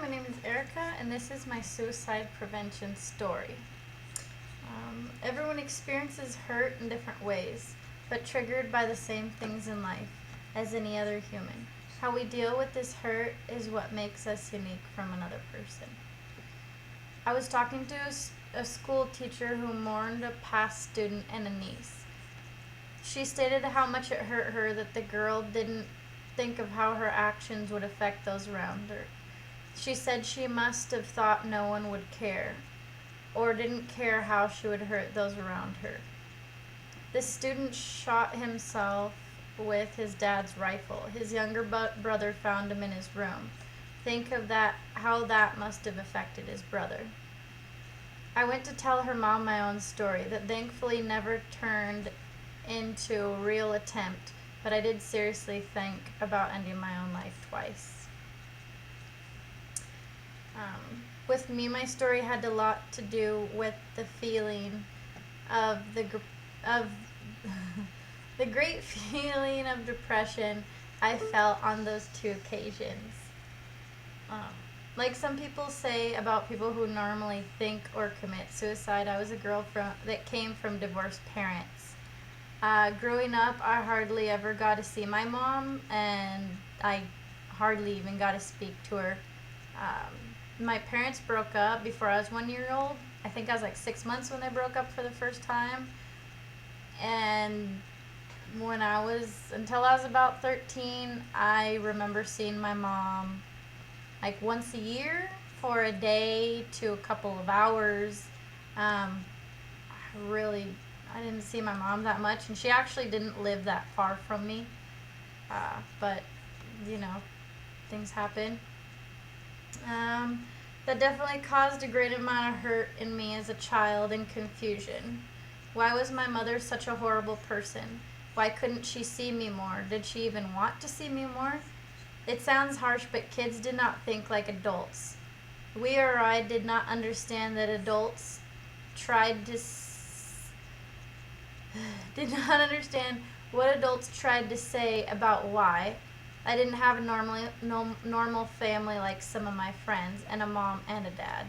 my name is Erica, and this is my suicide prevention story. Everyone experiences hurt in different ways, but triggered by the same things in life as any other human. How we deal with this hurt is what makes us unique from another person. I was talking to a school teacher who mourned a past student and a niece. She stated how much it hurt her that the girl didn't think of how her actions would affect those around her. She said she must have thought no one would care, or didn't care how she would hurt those around her. This student shot himself with his dad's rifle. His younger brother found him in his room. Think of that, how that must have affected his brother. I went to tell her mom my own story that thankfully never turned into a real attempt, but I did seriously think about ending my own life twice. With me, my story had a lot to do with the feeling of the great feeling of depression I felt on those two occasions. Like some people say about people who normally think or commit suicide, I was a girl that came from divorced parents. Growing up, I hardly ever got to see my mom, and I hardly even got to speak to her. My parents broke up before I was 1 year old. I think I was like 6 months when they broke up for the first time. And until I was about 13, I remember seeing my mom like once a year for a day to a couple of hours. I didn't see my mom that much, and she actually didn't live that far from me. But, things happen. That definitely caused a great amount of hurt in me as a child and confusion. Why was my mother such a horrible person? Why couldn't she see me more? Did she even want to see me more? It sounds harsh, but kids did not think like adults. We or I did not understand that adults did not understand what adults tried to say about why. I didn't have a normal family like some of my friends, and a mom and a dad.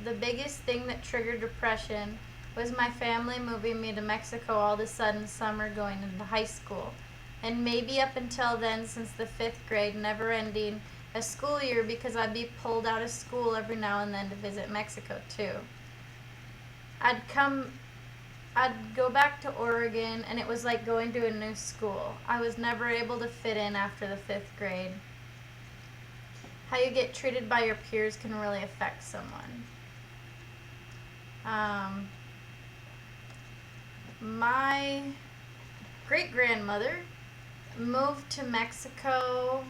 The biggest thing that triggered depression was my family moving me to Mexico all of a sudden summer going into high school. And maybe up until then, since the 5th grade, never ending a school year because I'd be pulled out of school every now and then to visit Mexico too. I'd go back to Oregon, and it was like going to a new school. I was never able to fit in after the 5th grade. How you get treated by your peers can really affect someone. My great-grandmother moved to Mexico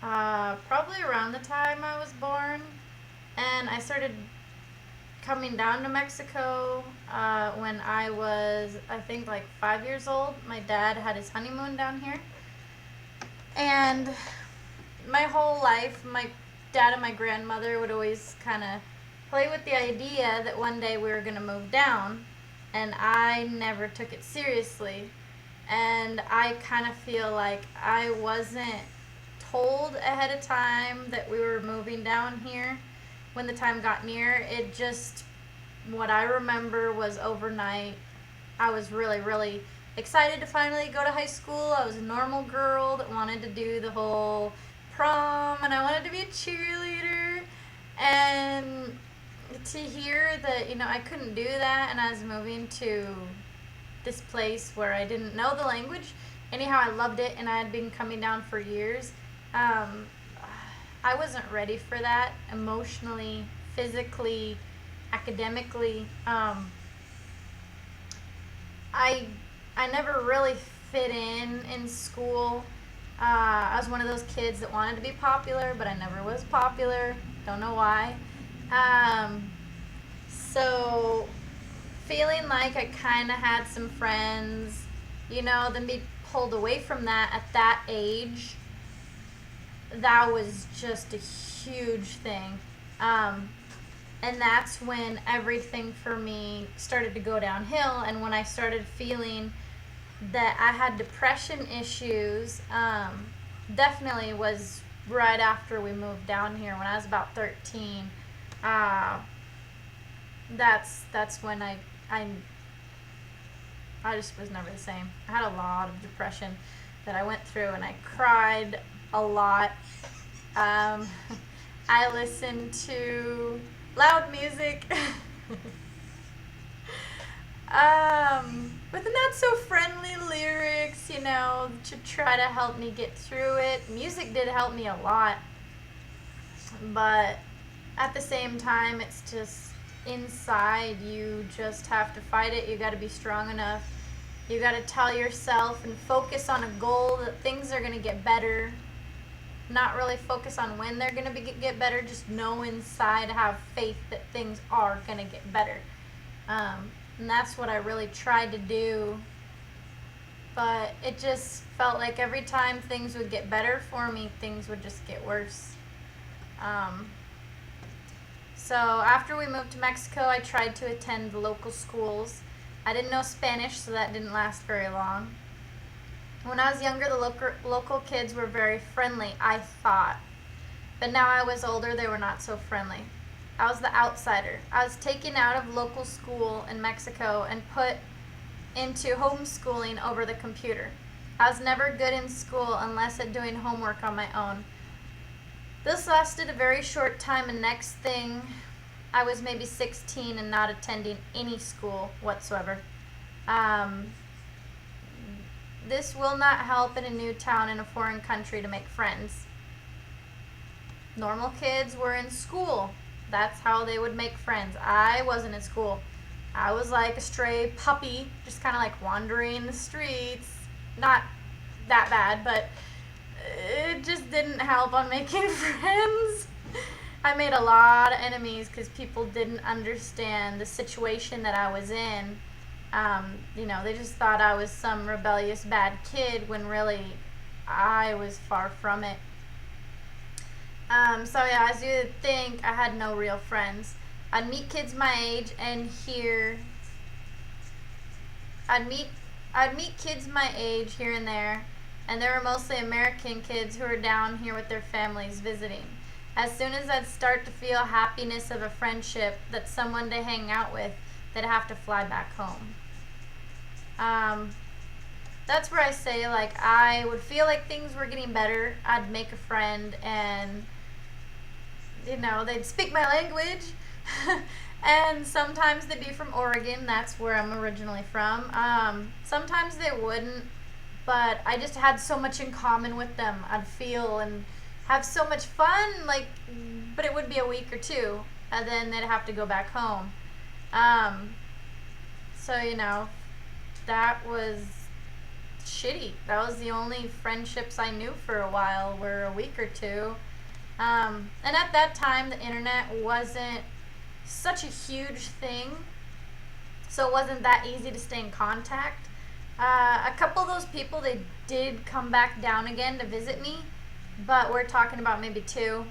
probably around the time I was born, and I started coming down to Mexico when I was, I think, like 5 years old. My dad had his honeymoon down here, and my whole life my dad and my grandmother would always kind of play with the idea that one day we were going to move down, and I never took it seriously. And I kind of feel like I wasn't told ahead of time that we were moving down here. When the time got near, what I remember was overnight, I was really, really excited to finally go to high school. I was a normal girl that wanted to do the whole prom, and I wanted to be a cheerleader. And to hear that, I couldn't do that, and I was moving to this place where I didn't know the language. Anyhow, I loved it, and I had been coming down for years. I wasn't ready for that emotionally, physically, academically. I never really fit in school. I was one of those kids that wanted to be popular, but I never was popular. Don't know why. So feeling like I kind of had some friends, then be pulled away from that at that age, that was just a huge thing. And that's when everything for me started to go downhill, and when I started feeling that I had depression issues, definitely was right after we moved down here when I was about 13. Uh, that's when I I just was never the same. I had a lot of depression that I went through, and I cried a lot. Um, I listened to loud music with not so friendly lyrics, to try to help me get through it. Music did help me a lot, but at the same time, it's just inside. You just have to fight it. You got to be strong enough. You got to tell yourself and focus on a goal that things are going to get better. Not really focus on when they're going to get better. Just know inside, have faith that things are going to get better. And that's what I really tried to do. But it just felt like every time things would get better for me, things would just get worse. So after we moved to Mexico, I tried to attend the local schools. I didn't know Spanish, so that didn't last very long. When I was younger, the local kids were very friendly, I thought. But now I was older, they were not so friendly. I was the outsider. I was taken out of local school in Mexico and put into homeschooling over the computer. I was never good in school unless at doing homework on my own. This lasted a very short time, and next thing, I was maybe 16 and not attending any school whatsoever. This will not help in a new town in a foreign country to make friends. Normal kids were in school. That's how they would make friends. I wasn't in school. I was like a stray puppy, just kind of like wandering the streets. Not that bad, but it just didn't help on making friends. I made a lot of enemies because people didn't understand the situation that I was in. They just thought I was some rebellious bad kid when really I was far from it. So yeah, as you would think, I had no real friends. I'd meet kids my age and I'd meet kids my age here and there, and they were mostly American kids who were down here with their families visiting. As soon as I'd start to feel happiness of a friendship, that's someone to hang out with, they'd have to fly back home. That's where I say, like, I would feel like things were getting better. I'd make a friend, and they'd speak my language. And sometimes they'd be from Oregon. That's where I'm originally from. Sometimes they wouldn't, but I just had so much in common with them. I'd feel and have so much fun, but it would be a week or two, and then they'd have to go back home. So, that was shitty. That was the only friendships I knew for a while, were a week or two. And at that time, the internet wasn't such a huge thing, so it wasn't that easy to stay in contact. A couple of those people, they did come back down again to visit me, but we're talking about maybe 2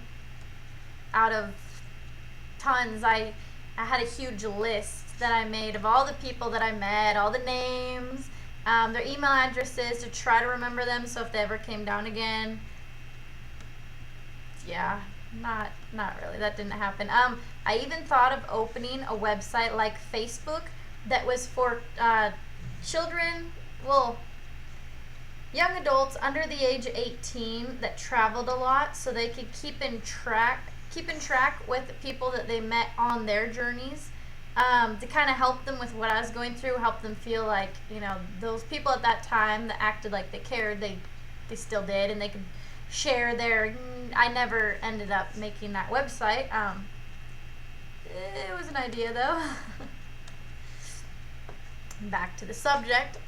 out of tons. I had a huge list that I made of all the people that I met, all the names, their email addresses, to try to remember them, so if they ever came down again. Yeah, not really. That didn't happen. I even thought of opening a website like Facebook that was for children, young adults under the age of 18 that traveled a lot, so they could keep in track with the people that they met on their journeys, to kind of help them with what I was going through, help them feel like, those people at that time that acted like they cared, they still did, and they could share their. I never ended up making that website. It was an idea, though. Back to the subject.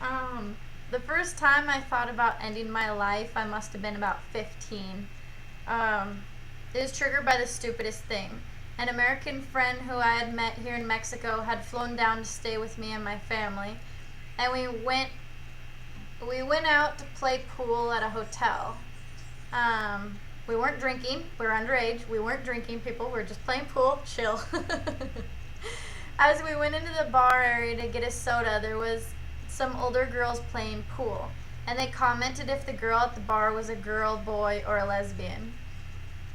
The first time I thought about ending my life, I must have been about 15. It was triggered by the stupidest thing. An American friend who I had met here in Mexico had flown down to stay with me and my family, and we went out to play pool at a hotel. We weren't drinking. We were underage. We weren't drinking, people. We were just playing pool. Chill. As we went into the bar area to get a soda, there was some older girls playing pool. and they commented if the girl at the bar was a girl, boy, or a lesbian.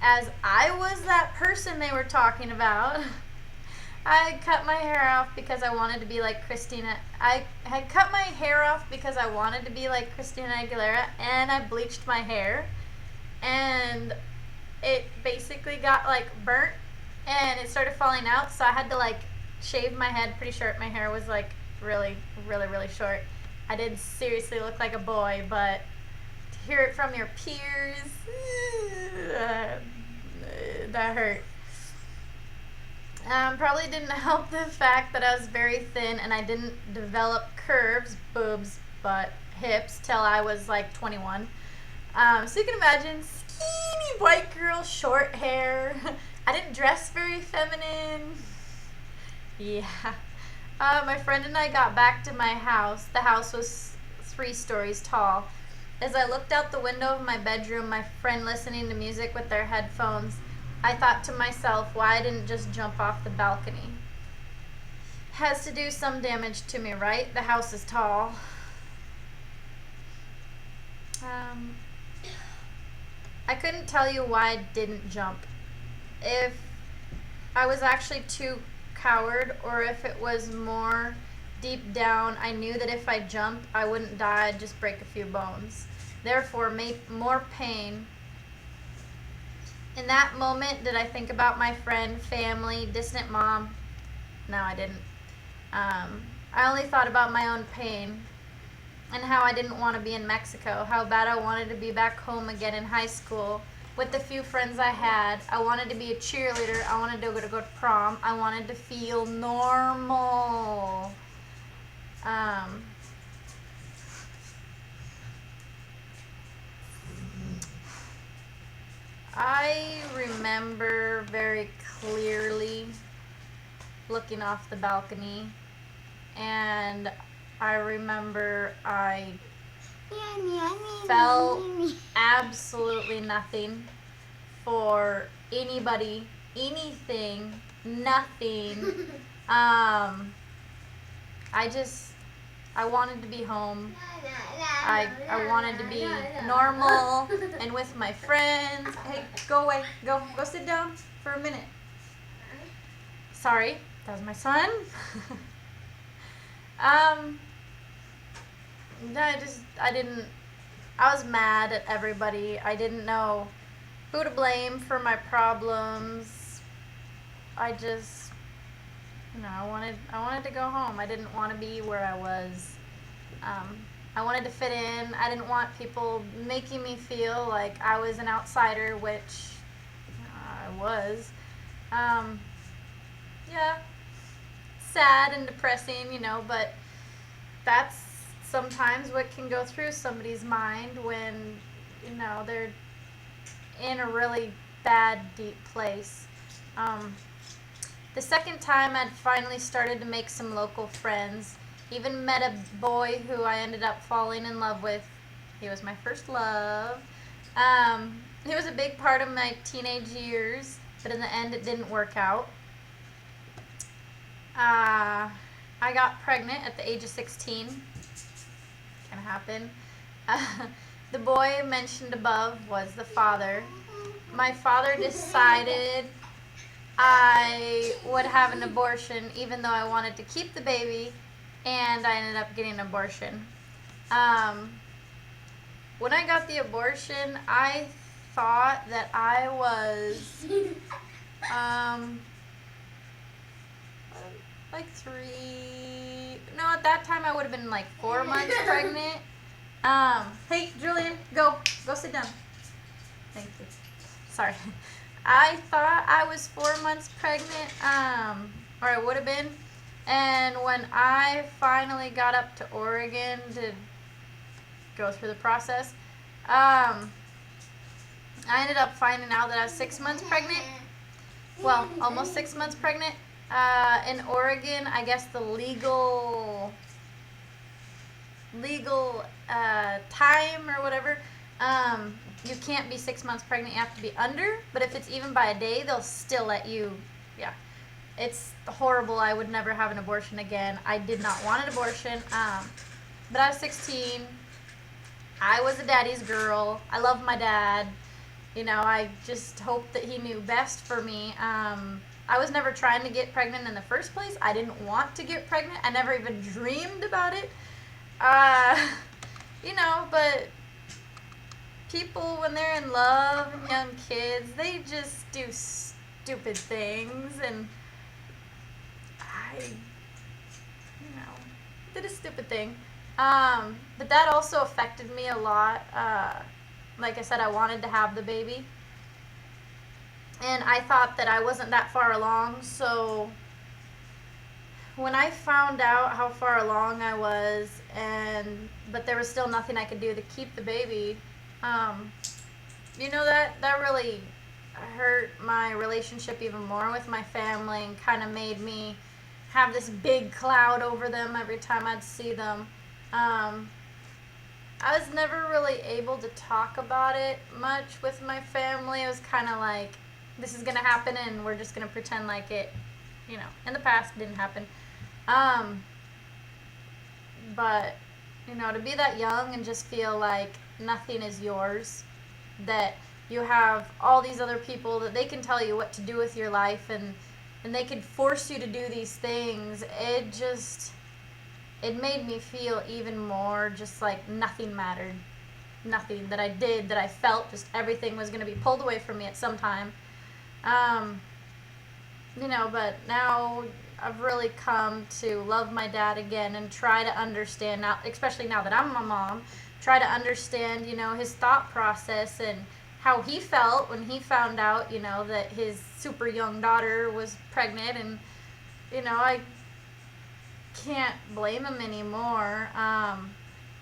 As I was that person they were talking about, I had cut my hair off because I wanted to be like Christina. I had cut my hair off because I wanted to be like Christina Aguilera, and I bleached my hair, and it basically got like burnt, and it started falling out. So I had to like shave my head pretty short. My hair was like really, really, really short. I did seriously look like a boy, but to hear it from your peers, that hurt. Probably didn't help the fact that I was very thin and I didn't develop curves, boobs, butt, hips till I was like 21. So you can imagine skinny white girl, short hair. I didn't dress very feminine. Yeah. My friend and I got back to my house. The house was 3 stories tall. As I looked out the window of my bedroom, my friend listening to music with their headphones, I thought to myself why I didn't just jump off the balcony. Has to do some damage to me, right? The house is tall. I couldn't tell you why I didn't jump. If I was actually too coward, or if it was more deep down, I knew that if I jumped, I wouldn't die, I'd just break a few bones. Therefore, more pain. In that moment, did I think about my friend, family, distant mom? No, I didn't. I only thought about my own pain and how I didn't want to be in Mexico, how bad I wanted to be back home again in high school with the few friends I had. I wanted to be a cheerleader. I wanted to go to prom. I wanted to feel normal. I remember very clearly looking off the balcony, and I remember I felt absolutely nothing for anybody, anything, nothing. I wanted to be home. I wanted to be normal and with my friends. Hey, go away. Go sit down for a minute. Sorry, that was my son. I was mad at everybody. I didn't know who to blame for my problems. I wanted to go home. I didn't want to be where I was. I wanted to fit in. I didn't want people making me feel like I was an outsider, which I was. Yeah, sad and depressing, but that's sometimes what can go through somebody's mind when, they're in a really bad, deep place. The second time I'd finally started to make some local friends, even met a boy who I ended up falling in love with. He was my first love. He was a big part of my teenage years, but in the end it didn't work out. I got pregnant at the age of 16. Can happen. The boy mentioned above was the father. My father decided I would have an abortion even though I wanted to keep the baby, and I ended up getting an abortion. When I got the abortion, I thought that I was like at that time I would have been like 4 months pregnant. Hey, Julian, go sit down. Thank you. Sorry. I thought I was 4 months pregnant, or I would have been. And when I finally got up to Oregon to go through the process, I ended up finding out that I was 6 months pregnant. Well, almost 6 months pregnant. In Oregon, I guess the legal time or whatever, you can't be 6 months pregnant. You have to be under. But if it's even by a day, they'll still let you. Yeah, it's horrible. I would never have an abortion again. I did not want an abortion. But I was 16. I was a daddy's girl. I love my dad. I just hoped that he knew best for me. I was never trying to get pregnant in the first place. I didn't want to get pregnant. I never even dreamed about it. Uh, but people, when they're in love, young kids, they just do stupid things. And I, did a stupid thing. But that also affected me a lot. Like I said, I wanted to have the baby. And I thought that I wasn't that far along, so when I found out how far along I was, but there was still nothing I could do to keep the baby, that really hurt my relationship even more with my family and kind of made me have this big cloud over them every time I'd see them. I was never really able to talk about it much with my family. It was kind of like, this is going to happen and we're just going to pretend like it, in the past didn't happen. But, to be that young and just feel like nothing is yours, that you have all these other people that they can tell you what to do with your life and they can force you to do these things, it made me feel even more just like nothing mattered. Nothing that I did, that I felt, just everything was going to be pulled away from me at some time. But now I've really come to love my dad again and try to understand now, especially now that I'm a mom, try to understand, his thought process and how he felt when he found out, that his super young daughter was pregnant. And, I can't blame him anymore.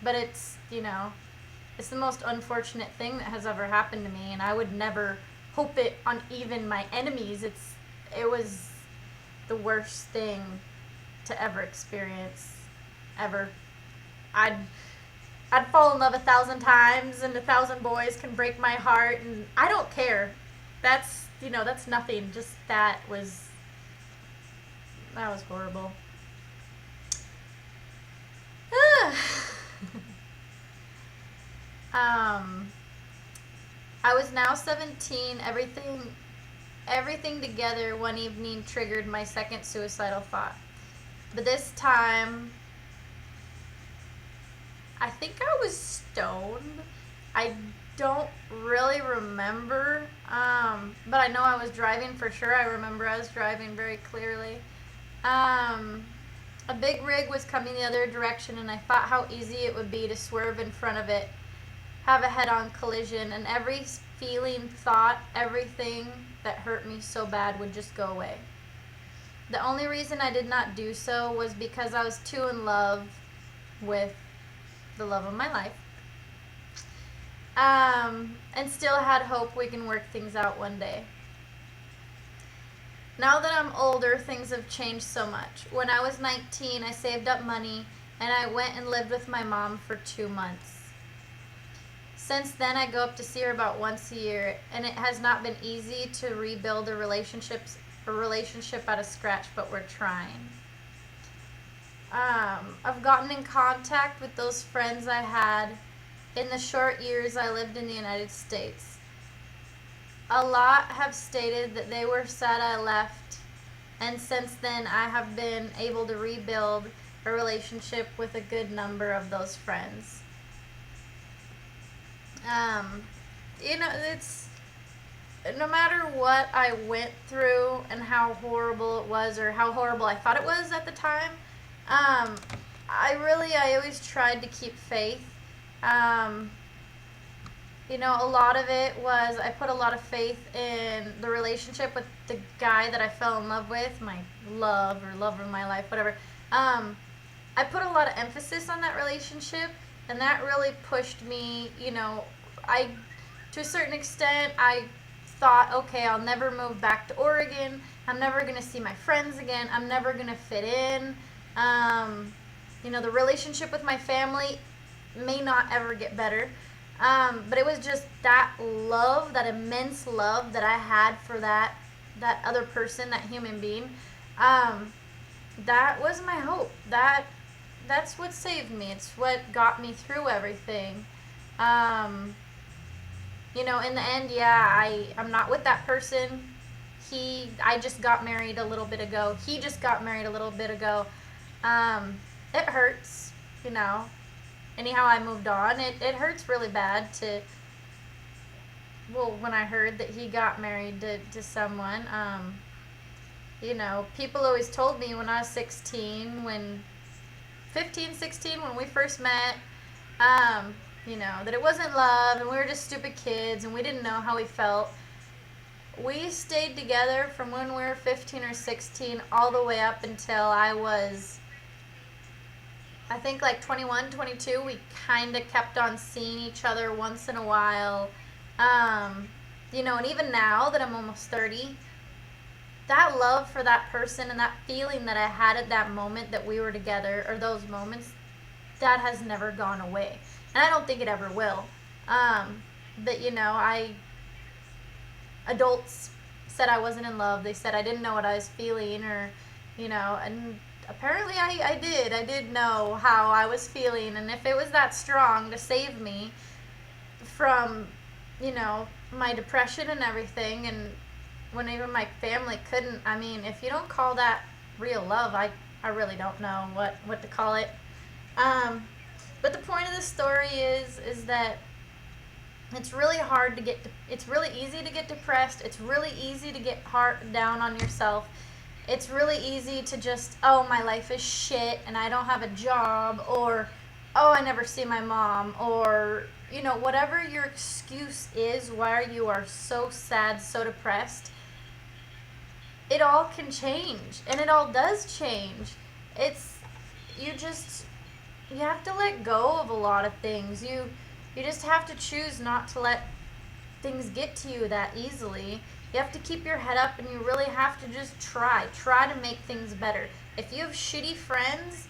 But it's the most unfortunate thing that has ever happened to me, and I would never hope it on even my enemies. It was the worst thing to ever experience, ever. I'd fall in love 1,000 times, and 1,000 boys can break my heart, and I don't care. That's nothing. Just that was horrible. I was now 17. Everything together one evening triggered my second suicidal thought. But this time, I think I was stoned. I don't really remember, but I know I was driving for sure. I remember I was driving very clearly. A big rig was coming the other direction, and I thought how easy it would be to swerve in front of it, have a head-on collision, and every feeling, thought, everything that hurt me so bad would just go away. The only reason I did not do so was because I was too in love with the love of my life, and still had hope we can work things out one day. Now that I'm older, things have changed so much. When I was 19, I saved up money and I went and lived with my mom for 2 months. Since then, I go up to see her about once a year, and it has not been easy to rebuild a relationship out of scratch, but we're trying. I've gotten in contact with those friends I had in the short years I lived in the United States. A lot have stated that they were sad I left, and since then I have been able to rebuild a relationship with a good number of those friends. It's no matter what I went through and how horrible it was or how horrible I thought it was at the time, I always tried to keep faith. A lot of it was I put a lot of faith in the relationship with the guy that I fell in love with, my love of my life, whatever. I put a lot of emphasis on that relationship, and that really pushed me. To a certain extent, I thought, okay, I'll never move back to Oregon. I'm never going to see my friends again. I'm never going to fit in. The relationship with my family may not ever get better. But it was just that love, that immense love that I had for that other person, that human being. That was my hope. That's what saved me. It's what got me through everything. Um, in the end, yeah, I'm not with that person. I just got married a little bit ago. He just got married a little bit ago. Um, it hurts, you know. Anyhow, I moved on. It hurts really bad when I heard that he got married to someone. People always told me when I was 16, 15, 16, when we first met, um, that it wasn't love and we were just stupid kids and we didn't know how we felt. We stayed together from when we were 15 or 16 all the way up until I was, I think, like 21, 22. We kind of kept on seeing each other once in a while. And even now that I'm almost 30, that love for that person and that feeling that I had at that moment that we were together, or those moments, that has never gone away. And I don't think it ever will. But, adults said I wasn't in love. They said I didn't know what I was feeling, and apparently I did. I did know how I was feeling, and if it was that strong to save me from, my depression and everything, and when even my family couldn't, I mean, if you don't call that real love, I really don't know what to call it. But the point of the story is that it's really hard to it's really easy to get depressed. It's really easy to get down on yourself. It's really easy to just, oh, my life is shit and I don't have a job, or, oh, I never see my mom, or, whatever your excuse is why you are so sad, so depressed. It all can change, and it all does change. It's, you have to let go of a lot of things. You just have to choose not to let things get to you that easily. You have to keep your head up, and you really have to just try to make things better. If you have shitty friends,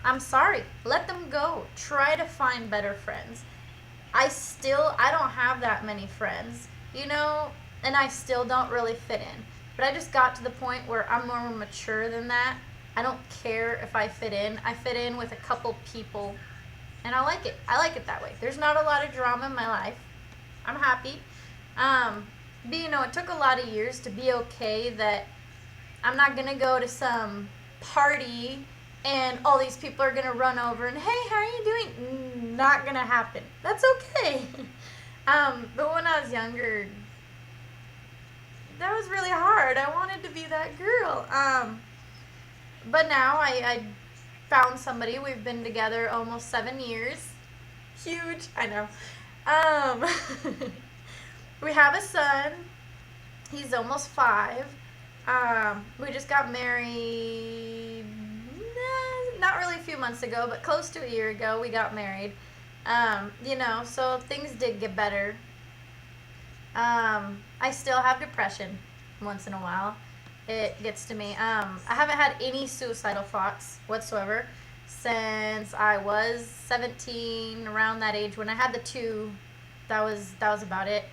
I'm sorry, let them go. Try to find better friends. I don't have that many friends, and I still don't really fit in. But I just got to the point where I'm more mature than that. I don't care if I fit in. I fit in with a couple people, and I like it. I like it that way. There's not a lot of drama in my life. I'm happy. But it took a lot of years to be okay that I'm not gonna go to some party and all these people are gonna run over and, hey, how are you doing? Not gonna happen. That's okay. But when I was younger, that was really hard. I wanted to be that girl. But now I found somebody. We've been together almost 7 years. Huge, I know. We have a son. He's almost 5. We just got married, not really a few months ago, but close to a year ago we got married. So things did get better. I still have depression once in a while. It gets to me. I haven't had any suicidal thoughts whatsoever since I was 17, around that age when I had the 2. That was about it.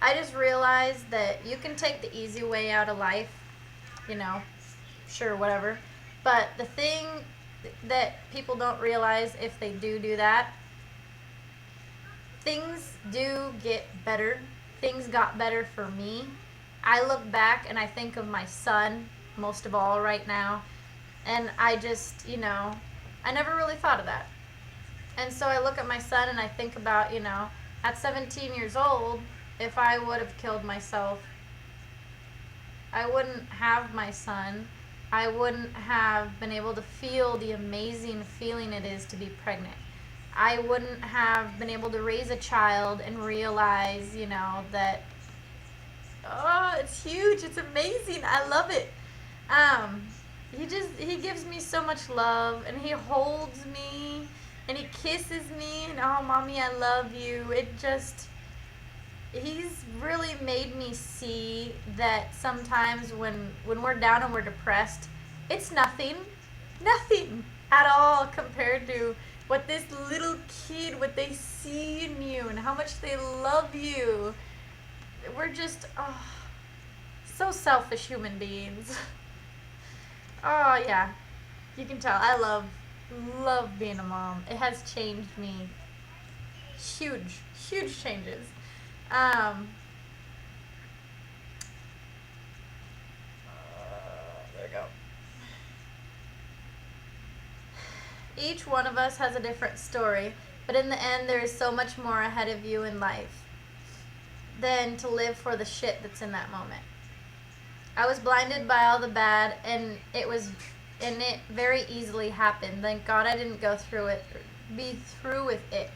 I just realized that you can take the easy way out of life, sure, whatever. But the thing that people don't realize, if they do that, things do get better. Things got better for me. I look back and I think of my son most of all right now, and I just, I never really thought of that. And so I look at my son and I think about, at 17 years old, if I would have killed myself, I wouldn't have my son. I wouldn't have been able to feel the amazing feeling it is to be pregnant. I wouldn't have been able to raise a child and realize, that, oh, it's huge, it's amazing, I love it. He gives me so much love, and he holds me, and he kisses me, and, oh, mommy, I love you. He's really made me see that sometimes when we're down and we're depressed, it's nothing at all compared to what this little kid, what they see in you and how much they love you. We're just, so selfish human beings. Oh, yeah. You can tell. I love being a mom. It has changed me Huge, huge changes. There we go. Each one of us has a different story, but in the end, there is so much more ahead of you in life than to live for the shit that's in that moment. I was blinded by all the bad, and it very easily happened. Thank God I didn't go through it, be through with it.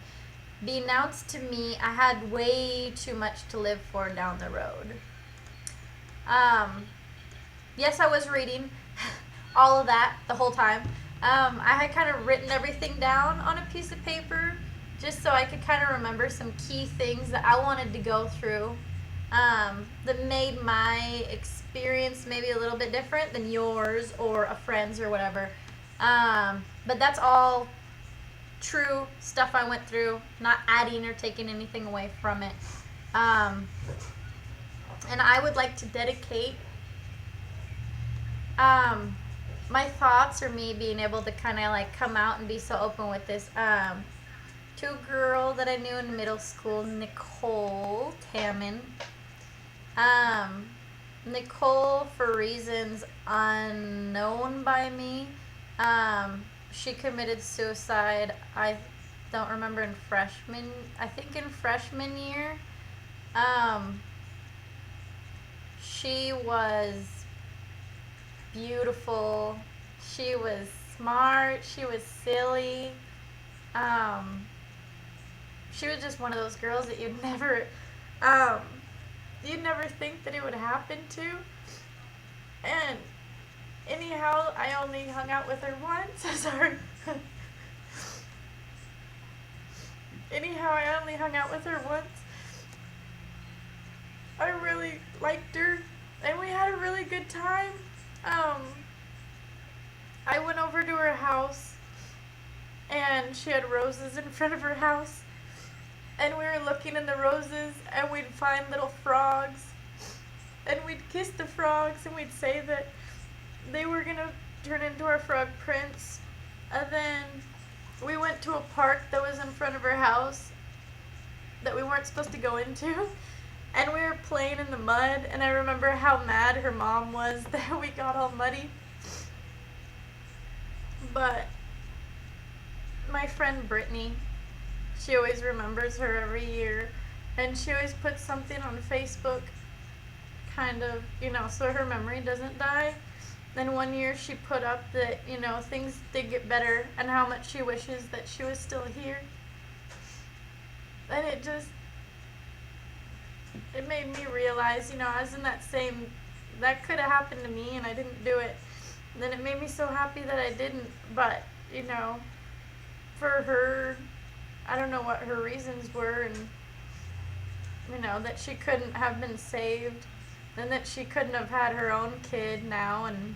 Denounced to me, I had way too much to live for down the road. Yes, I was reading all of that the whole time. I had kind of written everything down on a piece of paper just so I could kind of remember some key things that I wanted to go through that made my experience maybe a little bit different than yours or a friend's or whatever. But that's all true stuff I went through, not adding or taking anything away from it. And I would like to dedicate my thoughts, or me being able to kind of like come out and be so open with this, to a girl that I knew in middle school, Nicole Tammen. Nicole, for reasons unknown by me, she committed suicide. I don't remember in freshman year. She was beautiful. She was smart. She was silly. She was just one of those girls that you'd never think that it would happen to. And anyhow, I only hung out with her once. Sorry. Anyhow, I only hung out with her once. I really liked her, and we had a really good time. I went over to her house, and she had roses in front of her house, and we were looking in the roses, and we'd find little frogs, and we'd kiss the frogs, and we'd say that they were gonna turn into our frog prince. And then we went to a park that was in front of her house that we weren't supposed to go into, and we were playing in the mud, and I remember how mad her mom was that we got all muddy. But my friend Brittany, she always remembers her every year, and she always puts something on Facebook, kind of, so her memory doesn't die. Then one year she put up that, things did get better, and how much she wishes that she was still here. And it made me realize, I was in that could have happened to me, and I didn't do it. And then it made me so happy that I didn't. But, for her, I don't know what her reasons were, and, that she couldn't have been saved, and that she couldn't have had her own kid now, and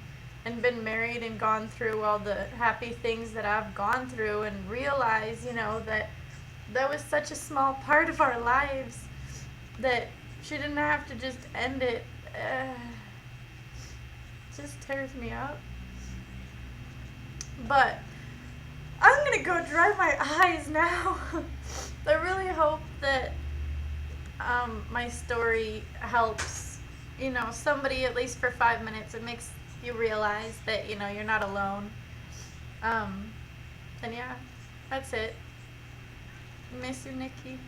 been married and gone through all the happy things that I've gone through, and realize, that was such a small part of our lives, that she didn't have to just end it. Just tears me up. But I'm gonna go dry my eyes now. I really hope that my story helps, somebody, at least for 5 minutes. It makes you realize that, you're not alone. And yeah, that's it. Miss you, Nikki.